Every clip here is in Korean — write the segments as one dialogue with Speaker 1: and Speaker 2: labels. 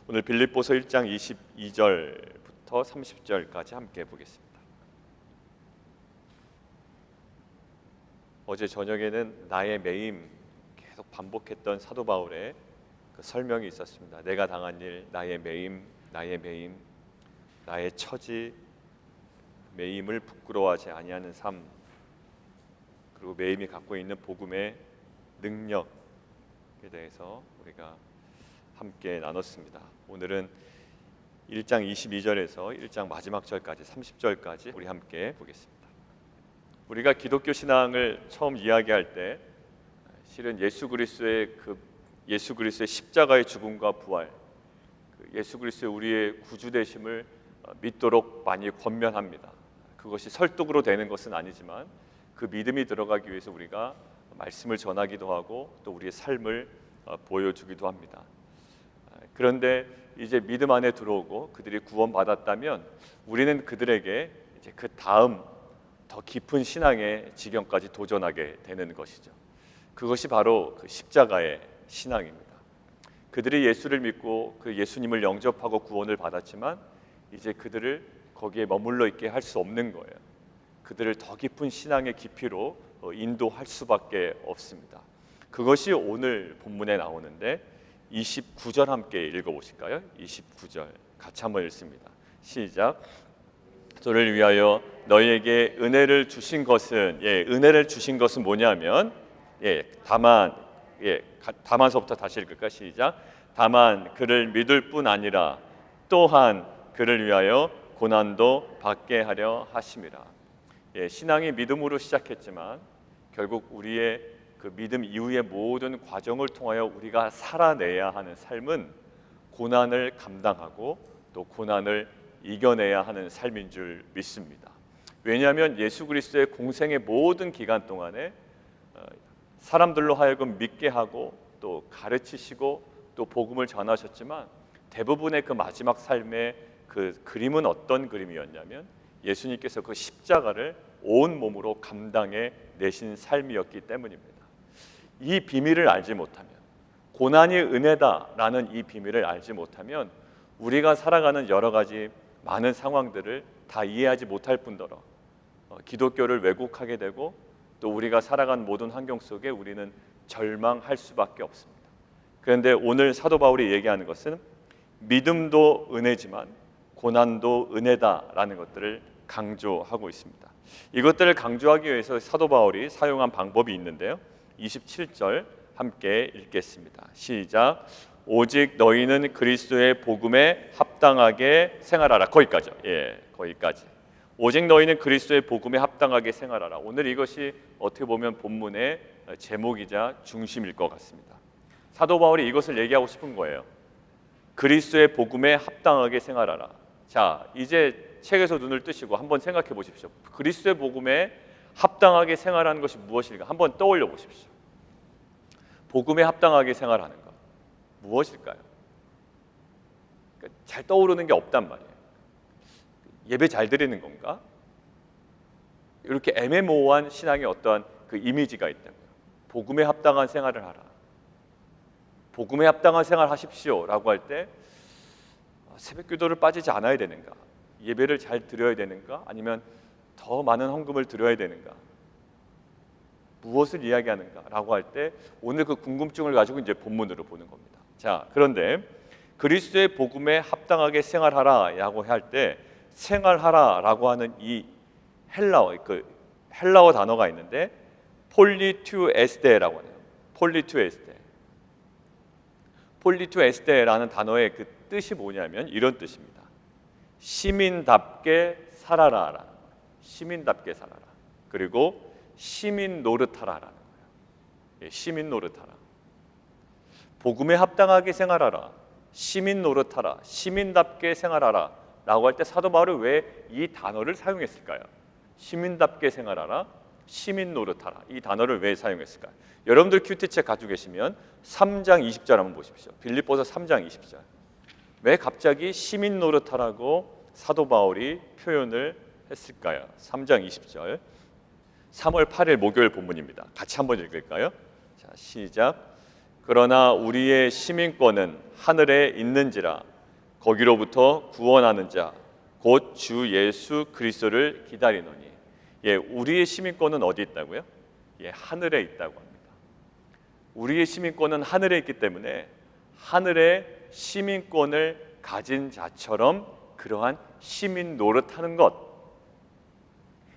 Speaker 1: 오늘 빌립보서 1장 22절부터 30절까지 함께 보겠습니다. 어제 저녁에는 나의 매임 계속 반복했던 사도 바울의 그 설명이 있었습니다. 내가 당한 일, 나의 매임, 나의 처지, 매임을 부끄러워하지 아니하는 삶, 그리고 매임이 갖고 있는 복음의 능력에 대해서 우리가 함께 나눴습니다. 오늘은 1장 22절에서 1장 마지막 절까지 30절까지 우리 함께 보겠습니다. 우리가 기독교 신앙을 처음 이야기할 때 실은 예수 그리스도의 십자가의 죽음과 부활, 예수 그리스도의 우리의 구주 되심을 믿도록 많이 권면합니다. 그것이 설득으로 되는 것은 아니지만 그 믿음이 들어가기 위해서 우리가 말씀을 전하기도 하고 또 우리의 삶을 보여주기도 합니다. 그런데 이제 믿음 안에 들어오고 그들이 구원받았다면 우리는 그들에게 이제 그 다음 더 깊은 신앙의 지경까지 도전하게 되는 것이죠. 그것이 바로 그 십자가의 신앙입니다. 그들이 예수를 믿고 그 예수님을 영접하고 구원을 받았지만 이제 그들을 거기에 머물러 있게 할 수 없는 거예요. 그들을 더 깊은 신앙의 깊이로 인도할 수밖에 없습니다. 그것이 오늘 본문에 나오는데 29절 함께 읽어보실까요? 29절 같이 한번 읽습니다. 시작. 저를 위하여 너희에게 은혜를 주신 것은 은혜를 주신 것은 뭐냐면 다만서부터 다시 읽을까? 시작. 다만 그를 믿을 뿐 아니라 또한 그를 위하여 고난도 받게 하려 하심이라. 신앙이 믿음으로 시작했지만 결국 우리의 그 믿음 이후의 모든 과정을 통하여 우리가 살아내야 하는 삶은 고난을 감당하고 또 고난을 이겨내야 하는 삶인 줄 믿습니다. 왜냐하면 예수 그리스도의 공생의 모든 기간 동안에 사람들로 하여금 믿게 하고 또 가르치시고 또 복음을 전하셨지만 대부분의 그 마지막 삶의 그 그림은 어떤 그림이었냐면 예수님께서 그 십자가를 온 몸으로 감당해 내신 삶이었기 때문입니다. 이 비밀을 알지 못하면, 고난이 은혜다라는 이 비밀을 알지 못하면 우리가 살아가는 여러 가지 많은 상황들을 다 이해하지 못할 뿐더러 기독교를 왜곡하게 되고 또 우리가 살아간 모든 환경 속에 우리는 절망할 수밖에 없습니다. 그런데 오늘 사도 바울이 얘기하는 것은 믿음도 은혜지만 고난도 은혜다라는 것들을 강조하고 있습니다. 이것들을 강조하기 위해서 사도 바울이 사용한 방법이 있는데요. 27절 함께 읽겠습니다. 시작. 오직 너희는 그리스도의 복음에 합당하게 생활하라. 거기까지요. 거기까지. 오직 너희는 그리스도의 복음에 합당하게 생활하라. 오늘 이것이 어떻게 보면 본문의 제목이자 중심일 것 같습니다. 사도 바울이 이것을 얘기하고 싶은 거예요. 그리스도의 복음에 합당하게 생활하라. 자, 이제 책에서 눈을 뜨시고 한번 생각해 보십시오. 그리스도의 복음에 합당하게 생활하는 것이 무엇일까? 한번 떠올려 보십시오. 복음에 합당하게 생활하는 것 무엇일까요? 그러니까 잘 떠오르는 게 없단 말이에요. 예배 잘 드리는 건가? 이렇게 애매모호한 신앙의 어떠한 그 이미지가 있다고요. 복음에 합당한 생활을 하라. 복음에 합당한 생활 하십시오 라고 할 때 새벽 기도를 빠지지 않아야 되는가? 예배를 잘 드려야 되는가? 아니면 더 많은 헌금을 드려야 되는가? 무엇을 이야기하는가? 라고 할 때 오늘 그 궁금증을 가지고 이제 본문으로 보는 겁니다. 자, 그런데 그리스도의 복음에 합당하게 생활하라 라고 할 때 생활하라 라고 하는 이 헬라어 단어가 있는데 폴리투에스테라고 해요. 폴리투에스테라는 단어의 그 뜻이 뭐냐면 이런 뜻입니다. 시민답게 살아라라는 거예요. 시민답게 살아라. 그리고 시민 노릇하라라는 거예요. 시민 노릇하라. 복음에 합당하게 생활하라. 시민 노릇하라. 시민답게 생활하라. 라고 할 때 사도 바울이 왜 이 단어를 사용했을까요? 시민답게 생활하라. 시민 노릇하라. 이 단어를 왜 사용했을까요? 여러분들 큐티책 가지고 계시면 3장 20절 한번 보십시오. 빌립보서 3장 20절. 왜 갑자기 시민 노릇하라고 사도 바울이 표현을 했을까요? 3장 20절. 3월 8일 목요일 본문입니다. 같이 한번 읽을까요? 자, 시작. 그러나 우리의 시민권은 하늘에 있는지라 거기로부터 구원하는 자 곧 주 예수 그리스도를 기다리노니. 우리의 시민권은 어디 있다고요? 하늘에 있다고 합니다. 우리의 시민권은 하늘에 있기 때문에 하늘의 시민권을 가진 자처럼 그러한 시민 노릇하는 것,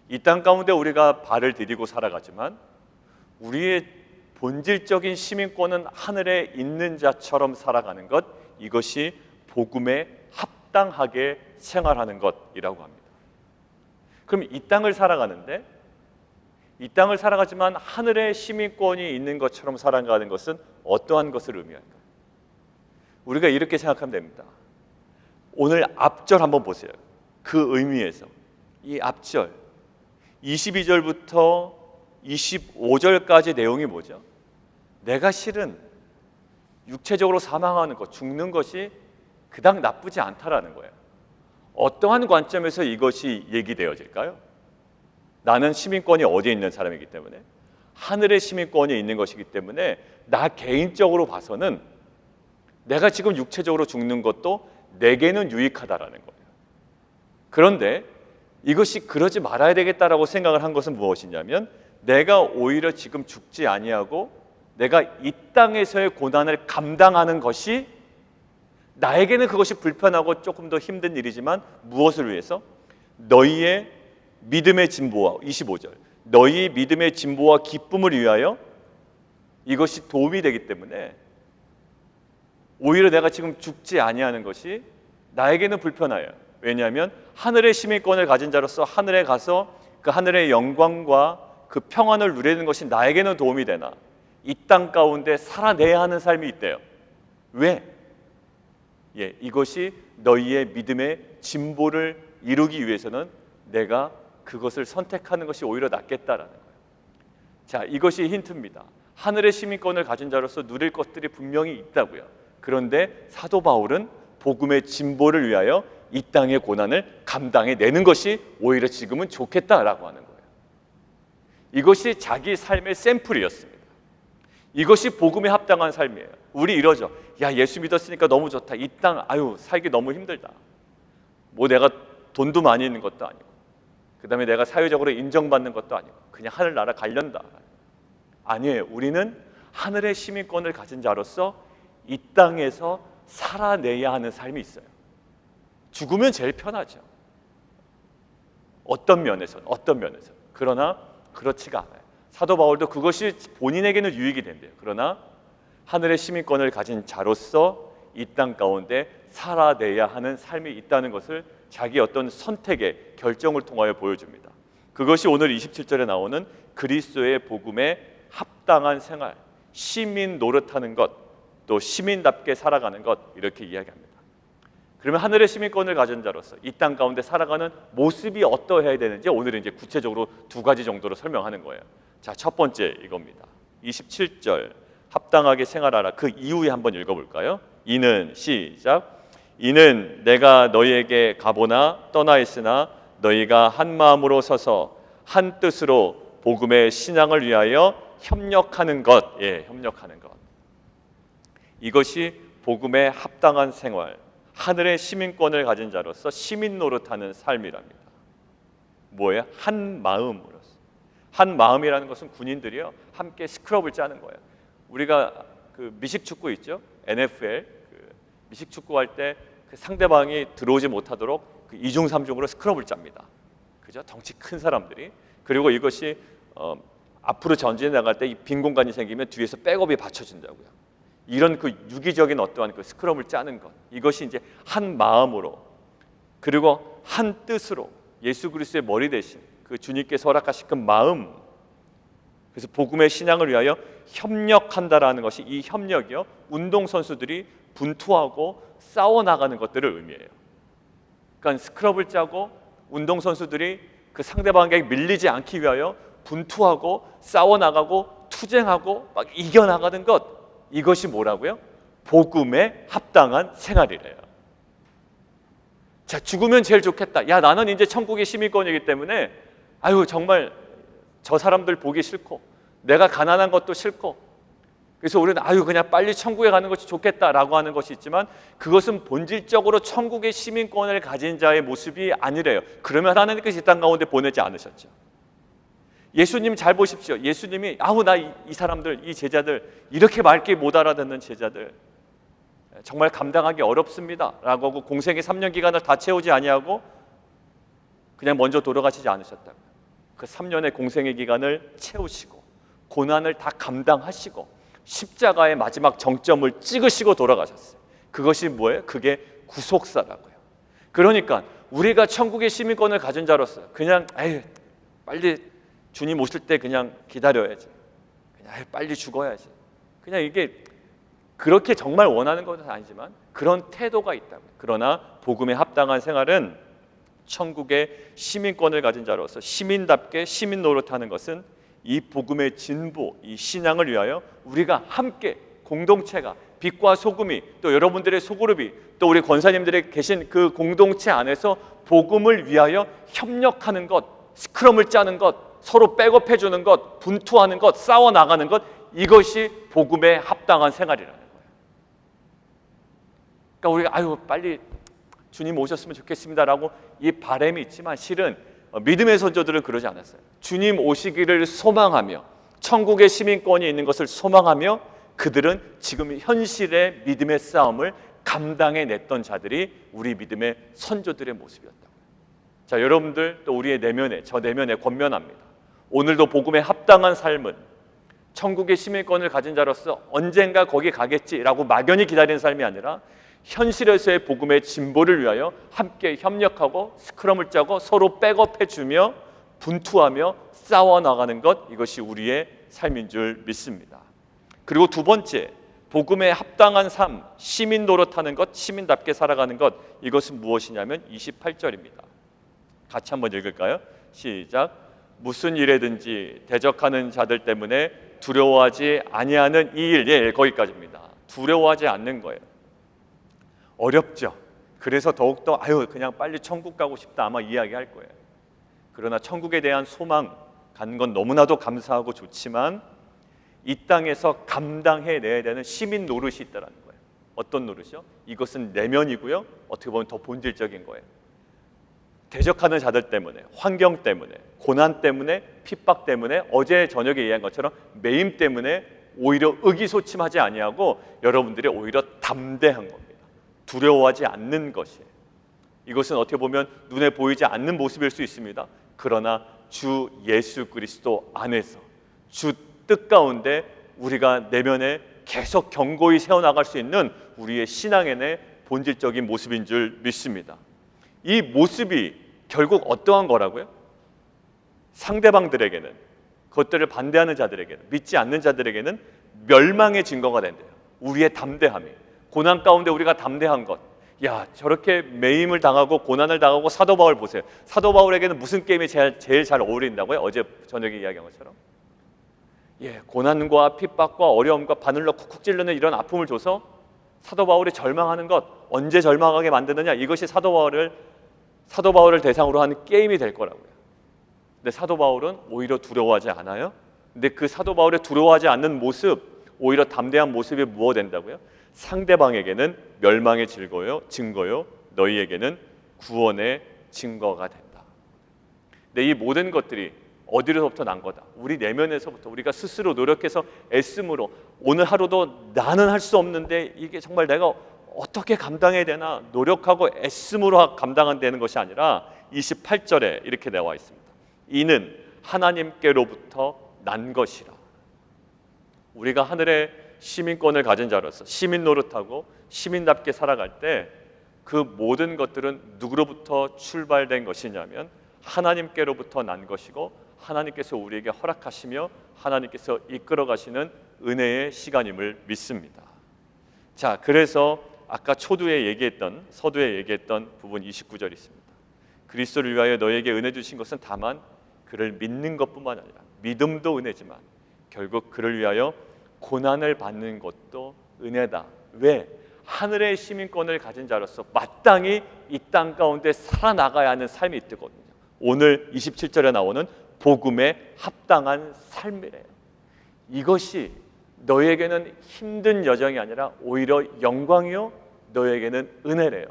Speaker 1: 이 땅 가운데 우리가 발을 디디고 살아가지만 우리의 본질적인 시민권은 하늘에 있는 자처럼 살아가는 것, 이것이 복음에 합당하게 생활하는 것이라고 합니다. 그럼 이 땅을 살아가는데, 이 땅을 살아가지만 하늘의 시민권이 있는 것처럼 살아가는 것은 어떠한 것을 의미할까요? 우리가 이렇게 생각하면 됩니다. 오늘 앞절 한번 보세요. 그 의미에서 이 앞절 22절부터 25절까지 내용이 뭐죠? 내가 실은 육체적으로 사망하는 것, 죽는 것이 그닥 나쁘지 않다라는 거예요. 어떠한 관점에서 이것이 얘기되어질까요? 나는 시민권이 어디에 있는 사람이기 때문에, 하늘의 시민권이 있는 것이기 때문에 나 개인적으로 봐서는 내가 지금 육체적으로 죽는 것도 내게는 유익하다라는 거예요. 그런데 이것이 그러지 말아야 되겠다라고 생각을 한 것은 무엇이냐면, 내가 오히려 지금 죽지 아니하고 내가 이 땅에서의 고난을 감당하는 것이 나에게는 그것이 불편하고 조금 더 힘든 일이지만 무엇을 위해서? 너희의 믿음의 진보와 25절 너희 믿음의 진보와 기쁨을 위하여 이것이 도움이 되기 때문에 오히려 내가 지금 죽지 아니하는 것이 나에게는 불편해요. 왜냐하면 하늘의 시민권을 가진 자로서 하늘에 가서 그 하늘의 영광과 그 평안을 누리는 것이 나에게는 도움이 되나 이 땅 가운데 살아내야 하는 삶이 있대요. 왜? 이것이 너희의 믿음의 진보를 이루기 위해서는 내가 그것을 선택하는 것이 오히려 낫겠다라는 거예요. 자, 이것이 힌트입니다. 하늘의 시민권을 가진 자로서 누릴 것들이 분명히 있다고요. 그런데 사도 바울은 복음의 진보를 위하여 이 땅의 고난을 감당해내는 것이 오히려 지금은 좋겠다라고 하는 거예요. 이것이 자기 삶의 샘플이었습니다. 이것이 복음에 합당한 삶이에요. 우리 이러죠. 야, 예수 믿었으니까 너무 좋다. 이 땅 살기 너무 힘들다. 뭐 내가 돈도 많이 있는 것도 아니고, 그 다음에 내가 사회적으로 인정받는 것도 아니고, 그냥 하늘나라 가련다. 아니에요. 우리는 하늘의 시민권을 가진 자로서 이 땅에서 살아내야 하는 삶이 있어요. 죽으면 제일 편하죠. 어떤 면에서는. 그러나 그렇지가 않아요. 사도 바울도 그것이 본인에게는 유익이 된대요. 그러나 하늘의 시민권을 가진 자로서 이 땅 가운데 살아내야 하는 삶이 있다는 것을 자기 어떤 선택의 결정을 통하여 보여줍니다. 그것이 오늘 27절에 나오는 그리스도의 복음에 합당한 생활, 시민 노릇하는 것, 또 시민답게 살아가는 것, 이렇게 이야기합니다. 그러면 하늘의 시민권을 가진 자로서 이 땅 가운데 살아가는 모습이 어떠해야 되는지 오늘은 이제 구체적으로 두 가지 정도로 설명하는 거예요. 자, 첫 번째 이겁니다. 27절 합당하게 생활하라. 그 이후에 한번 읽어볼까요? 이는 시작. 이는 내가 너희에게 가보나 떠나 있으나 너희가 한 마음으로 서서 한 뜻으로 복음의 신앙을 위하여 협력하는 것. 협력하는 것. 이것이 복음에 합당한 생활, 하늘의 시민권을 가진 자로서 시민 노릇하는 삶이랍니다. 뭐예요? 한 마음으로서. 한 마음이라는 것은 군인들이요 함께 스크럽을 짜는 거예요. 우리가 그 미식축구 있죠? NFL 미식축구 할 때 그 상대방이 들어오지 못하도록 그 2중 3중으로 스크럽을 짭니다. 그죠? 덩치 큰 사람들이. 그리고 이것이 앞으로 전진해 나갈 때 이 빈 공간이 생기면 뒤에서 백업이 받쳐준다고요. 이런 그 유기적인 어떠한 그 스크럼을 짜는 것, 이것이 이제 한 마음으로 그리고 한 뜻으로 예수 그리스도의 머리 대신 그 주님께서 허락하신 그 마음, 그래서 복음의 신앙을 위하여 협력한다라는 것이, 이 협력이요 운동선수들이 분투하고 싸워나가는 것들을 의미해요. 그러니까 스크럽을 짜고 운동선수들이 그 상대방에게 밀리지 않기 위하여 분투하고 싸워나가고 투쟁하고 막 이겨나가는 것, 이것이 뭐라고요? 복음에 합당한 생활이래요. 자, 죽으면 제일 좋겠다. 야, 나는 이제 천국의 시민권이기 때문에 정말 저 사람들 보기 싫고 내가 가난한 것도 싫고 그래서 우리는 그냥 빨리 천국에 가는 것이 좋겠다라고 하는 것이 있지만 그것은 본질적으로 천국의 시민권을 가진 자의 모습이 아니래요. 그러면 하나님께서 이 땅 가운데 보내지 않으셨죠. 예수님 잘 보십시오. 예수님이 나 이 사람들, 이 제자들, 이렇게 맑게 못 알아듣는 제자들 정말 감당하기 어렵습니다 라고 하고 공생의 3년 기간을 다 채우지 아니하고 그냥 먼저 돌아가시지 않으셨다고요. 그 3년의 공생의 기간을 채우시고 고난을 다 감당하시고 십자가의 마지막 정점을 찍으시고 돌아가셨어요. 그것이 뭐예요? 그게 구속사라고요. 그러니까 우리가 천국의 시민권을 가진 자로서 그냥 빨리 주님 오실 때 그냥 기다려야지, 그냥 빨리 죽어야지, 그냥 이게 그렇게 정말 원하는 것은 아니지만 그런 태도가 있다고요. 그러나 복음에 합당한 생활은 천국의 시민권을 가진 자로서 시민답게 시민 노릇하는 것은 이 복음의 진보, 이 신앙을 위하여 우리가 함께 공동체가 빛과 소금이 또 여러분들의 소그룹이 또 우리 권사님들의 계신 그 공동체 안에서 복음을 위하여 협력하는 것, 스크럼을 짜는 것, 서로 백업해 주는 것, 분투하는 것, 싸워 나가는 것, 이것이 복음에 합당한 생활이라는 거예요. 그러니까 우리가 빨리 주님 오셨으면 좋겠습니다라고 이 바람이 있지만 실은 믿음의 선조들은 그러지 않았어요. 주님 오시기를 소망하며 천국의 시민권이 있는 것을 소망하며 그들은 지금 현실의 믿음의 싸움을 감당해냈던 자들이 우리 믿음의 선조들의 모습이었다고요. 자, 여러분들 또 우리의 내면에, 저 내면에 권면합니다. 오늘도 복음에 합당한 삶은 천국의 시민권을 가진 자로서 언젠가 거기 가겠지라고 막연히 기다리는 삶이 아니라 현실에서의 복음의 진보를 위하여 함께 협력하고 스크럼을 짜고 서로 백업해주며 분투하며 싸워나가는 것, 이것이 우리의 삶인 줄 믿습니다. 그리고 두 번째, 복음에 합당한 삶, 시민 노릇하는 것, 시민답게 살아가는 것, 이것은 무엇이냐면 28절입니다. 같이 한번 읽을까요? 시작. 무슨 일에든지 대적하는 자들 때문에 두려워하지 아니하는 이 일, 거기까지입니다. 두려워하지 않는 거예요. 어렵죠. 그래서 더욱더 그냥 빨리 천국 가고 싶다 아마 이야기할 거예요. 그러나 천국에 대한 소망 갖는 건 너무나도 감사하고 좋지만 이 땅에서 감당해내야 되는 시민 노릇이 있다는 거예요. 어떤 노릇이요? 이것은 내면이고요, 어떻게 보면 더 본질적인 거예요. 대적하는 자들 때문에, 환경 때문에, 고난 때문에, 핍박 때문에, 어제 저녁에 얘기한 것처럼 매임 때문에 오히려 의기소침하지 아니하고 여러분들이 오히려 담대한 겁니다. 두려워하지 않는 것이에요. 이것은 어떻게 보면 눈에 보이지 않는 모습일 수 있습니다. 그러나 주 예수 그리스도 안에서 주 뜻 가운데 우리가 내면에 계속 견고히 세워나갈 수 있는 우리의 신앙의 본질적인 모습인 줄 믿습니다. 이 모습이 결국 어떠한 거라고요? 상대방들에게는, 그것들을 반대하는 자들에게는, 믿지 않는 자들에게는 멸망의 증거가 된대요. 우리의 담대함이, 고난 가운데 우리가 담대한 것. 저렇게 매임을 당하고 고난을 당하고 사도 바울 보세요. 사도 바울에게는 무슨 게임이 제일 잘 어울린다고요? 어제 저녁에 이야기한 것처럼 고난과 핍박과 어려움과 바늘로 쿡쿡 찌르는 이런 아픔을 줘서 사도 바울이 절망하는 것, 언제 절망하게 만드느냐, 이것이 사도 바울을 대상으로 하는 게임이 될 거라고요. 근데 사도 바울은 오히려 두려워하지 않아요. 근데 그 사도 바울의 두려워하지 않는 모습, 오히려 담대한 모습이 무엇 된다고요? 상대방에게는 멸망의 증거요, 너희에게는 구원의 증거가 된다. 근데 이 모든 것들이 어디로부터 난 거다? 우리 내면에서부터, 우리가 스스로 노력해서 애씀으로, 오늘 하루도 나는 할 수 없는데 이게 정말 내가 어떻게 감당해야 되나 노력하고 애씀으로 감당한다는 것이 아니라 28절에 이렇게 나와 있습니다. 이는 하나님께로부터 난 것이라. 우리가 하늘의 시민권을 가진 자로서 시민 노릇하고 시민답게 살아갈 때 그 모든 것들은 누구로부터 출발된 것이냐면 하나님께로부터 난 것이고 하나님께서 우리에게 허락하시며 하나님께서 이끌어 가시는 은혜의 시간임을 믿습니다. 자, 그래서 아까 서두에 얘기했던 부분 29절이 있습니다. 그리스도를 위하여 너에게 은혜 주신 것은 다만 그를 믿는 것뿐만 아니라, 믿음도 은혜지만 결국 그를 위하여 고난을 받는 것도 은혜다. 왜? 하늘의 시민권을 가진 자로서 마땅히 이 땅 가운데 살아나가야 하는 삶이 있거든요. 오늘 27절에 나오는 복음에 합당한 삶이래요. 이것이 너희에게는 힘든 여정이 아니라 오히려 영광이요 너희에게는 은혜래요.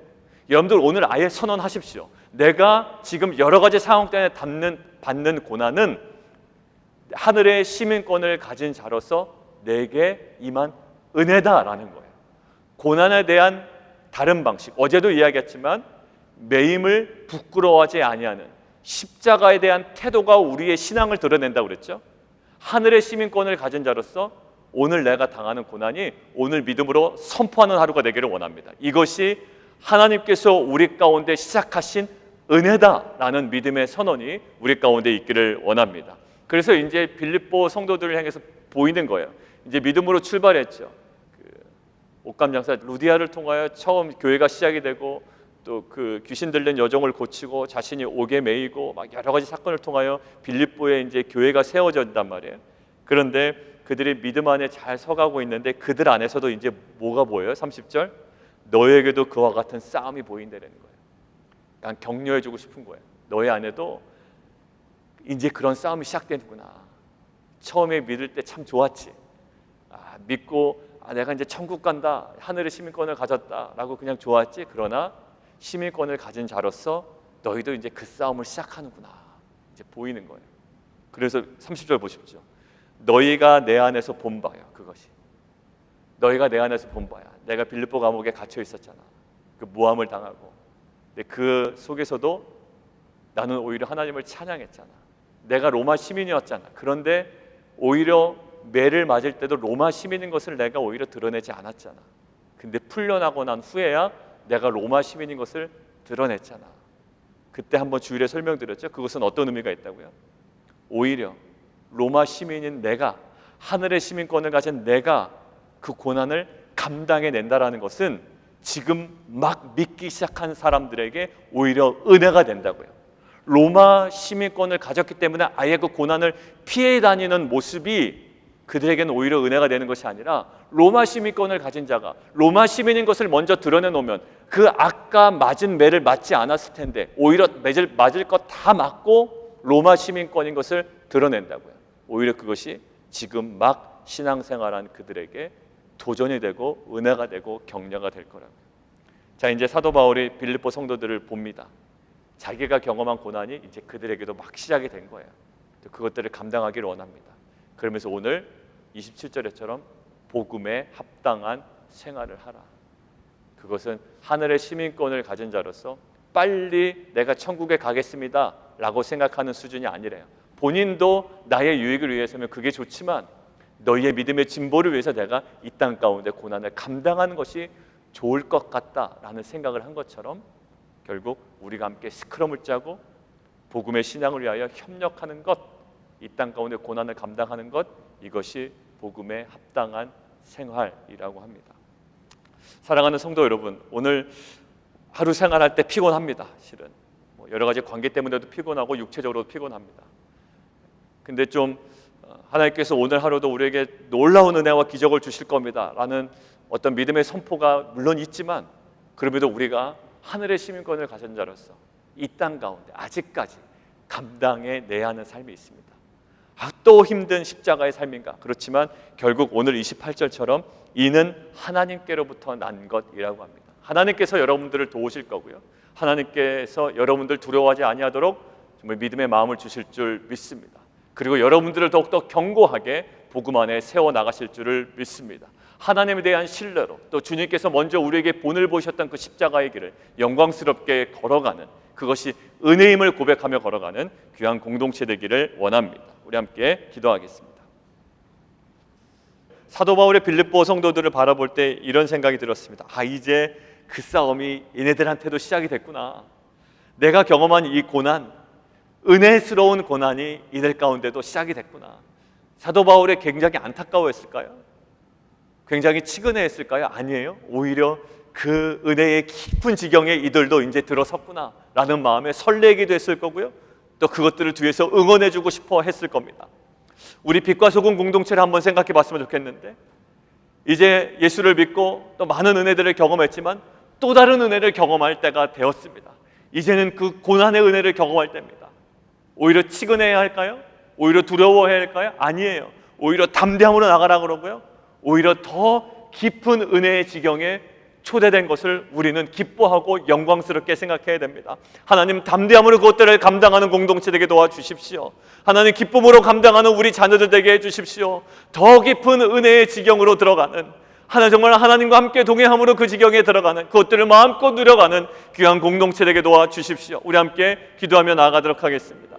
Speaker 1: 여러분들 오늘 아예 선언하십시오. 내가 지금 여러 가지 상황 때문에 받는 고난은 하늘의 시민권을 가진 자로서 내게 임한 은혜다라는 거예요. 고난에 대한 다른 방식, 어제도 이야기했지만 매임을 부끄러워하지 아니하는 십자가에 대한 태도가 우리의 신앙을 드러낸다고 그랬죠. 하늘의 시민권을 가진 자로서 오늘 내가 당하는 고난이 오늘 믿음으로 선포하는 하루가 되기를 원합니다. 이것이 하나님께서 우리 가운데 시작하신 은혜다라는 믿음의 선언이 우리 가운데 있기를 원합니다. 그래서 이제 빌립보 성도들을 향해서 보이는 거예요. 이제 믿음으로 출발했죠. 옥감장사 루디아를 통하여 처음 교회가 시작이 되고 또 그 귀신 들린 여종을 고치고 자신이 옥에 매이고 막 여러 가지 사건을 통하여 빌립보에 이제 교회가 세워졌단 말이에요. 그런데 그들이 믿음 안에 잘 서가고 있는데 그들 안에서도 이제 뭐가 보여요? 30절 너에게도 그와 같은 싸움이 보인다는 거예요. 난 격려해주고 싶은 거예요. 너희 안에도 이제 그런 싸움이 시작되는구나. 처음에 믿을 때 참 좋았지. 믿고 내가 이제 천국 간다, 하늘의 시민권을 가졌다라고 그냥 좋았지. 그러나 시민권을 가진 자로서 너희도 이제 그 싸움을 시작하는구나. 이제 보이는 거예요. 그래서 30절 보십시오. 너희가 내 안에서 본 바야. 그것이 너희가 내 안에서 본 바야. 내가 빌립보 감옥에 갇혀 있었잖아. 그 모함을 당하고. 근데 그 속에서도 나는 오히려 하나님을 찬양했잖아. 내가 로마 시민이었잖아. 그런데 오히려 매를 맞을 때도 로마 시민인 것을 내가 오히려 드러내지 않았잖아. 근데 풀려나고 난 후에야 내가 로마 시민인 것을 드러냈잖아. 그때 한번 주일에 설명드렸죠. 그것은 어떤 의미가 있다고요? 오히려 로마 시민인 내가, 하늘의 시민권을 가진 내가 그 고난을 감당해낸다라는 것은 지금 막 믿기 시작한 사람들에게 오히려 은혜가 된다고요. 로마 시민권을 가졌기 때문에 아예 그 고난을 피해 다니는 모습이 그들에게는 오히려 은혜가 되는 것이 아니라 로마 시민권을 가진 자가 로마 시민인 것을 먼저 드러내놓으면 그 아까 맞은 매를 맞지 않았을 텐데 오히려 맞을 것 다 맞고 로마 시민권인 것을 드러낸다고요. 오히려 그것이 지금 막 신앙생활한 그들에게 도전이 되고 은혜가 되고 격려가 될 거라고요. 자, 이제 사도 바울이 빌립보 성도들을 봅니다. 자기가 경험한 고난이 이제 그들에게도 막 시작이 된 거예요. 그것들을 감당하기를 원합니다. 그러면서 오늘 27절에처럼 복음에 합당한 생활을 하라. 그것은 하늘의 시민권을 가진 자로서 빨리 내가 천국에 가겠습니다 라고 생각하는 수준이 아니래요. 본인도 나의 유익을 위해서면 그게 좋지만 너희의 믿음의 진보를 위해서 내가 이 땅 가운데 고난을 감당하는 것이 좋을 것 같다라는 생각을 한 것처럼 결국 우리가 함께 스크럼을 짜고 복음의 신앙을 위하여 협력하는 것, 이 땅 가운데 고난을 감당하는 것, 이것이 복음에 합당한 생활이라고 합니다. 사랑하는 성도 여러분, 오늘 하루 생활할 때 피곤합니다. 실은 여러 가지 관계 때문에도 피곤하고 육체적으로도 피곤합니다. 근데 좀 하나님께서 오늘 하루도 우리에게 놀라운 은혜와 기적을 주실 겁니다 라는 어떤 믿음의 선포가 물론 있지만 그럼에도 우리가 하늘의 시민권을 가진 자로서 이 땅 가운데 아직까지 감당해내야 하는 삶이 있습니다. 또 힘든 십자가의 삶인가? 그렇지만 결국 오늘 28절처럼 이는 하나님께로부터 난 것이라고 합니다. 하나님께서 여러분들을 도우실 거고요. 하나님께서 여러분들 두려워하지 아니하도록 정말 믿음의 마음을 주실 줄 믿습니다. 그리고 여러분들을 더욱더 견고하게 복음 안에 세워나가실 줄을 믿습니다. 하나님에 대한 신뢰로 또 주님께서 먼저 우리에게 본을 보셨던 그 십자가의 길을 영광스럽게 걸어가는, 그것이 은혜임을 고백하며 걸어가는 귀한 공동체 되기를 원합니다. 우리 함께 기도하겠습니다. 사도 바울의 빌립보 성도들을 바라볼 때 이런 생각이 들었습니다. 이제 그 싸움이 얘네들한테도 시작이 됐구나. 내가 경험한 이 고난, 은혜스러운 고난이 이들 가운데도 시작이 됐구나. 사도 바울이 굉장히 안타까워했을까요? 굉장히 치근해했을까요? 아니에요. 오히려 그 은혜의 깊은 지경에 이들도 이제 들어섰구나 라는 마음에 설레기도 했을 거고요. 또 그것들을 뒤에서 응원해주고 싶어 했을 겁니다. 우리 빛과 소금 공동체를 한번 생각해 봤으면 좋겠는데, 이제 예수를 믿고 또 많은 은혜들을 경험했지만 또 다른 은혜를 경험할 때가 되었습니다. 이제는 그 고난의 은혜를 경험할 때입니다. 오히려 치근해야 할까요? 오히려 두려워해야 할까요? 아니에요. 오히려 담대함으로 나가라 그러고요. 오히려 더 깊은 은혜의 지경에 초대된 것을 우리는 기뻐하고 영광스럽게 생각해야 됩니다. 하나님, 담대함으로 그것들을 감당하는 공동체 되게 도와주십시오. 하나님, 기쁨으로 감당하는 우리 자녀들 되게 해주십시오. 더 깊은 은혜의 지경으로 들어가는, 정말 하나님과 함께 동행함으로 그 지경에 들어가는, 그것들을 마음껏 누려가는 귀한 공동체 되게 도와주십시오. 우리 함께 기도하며 나아가도록 하겠습니다.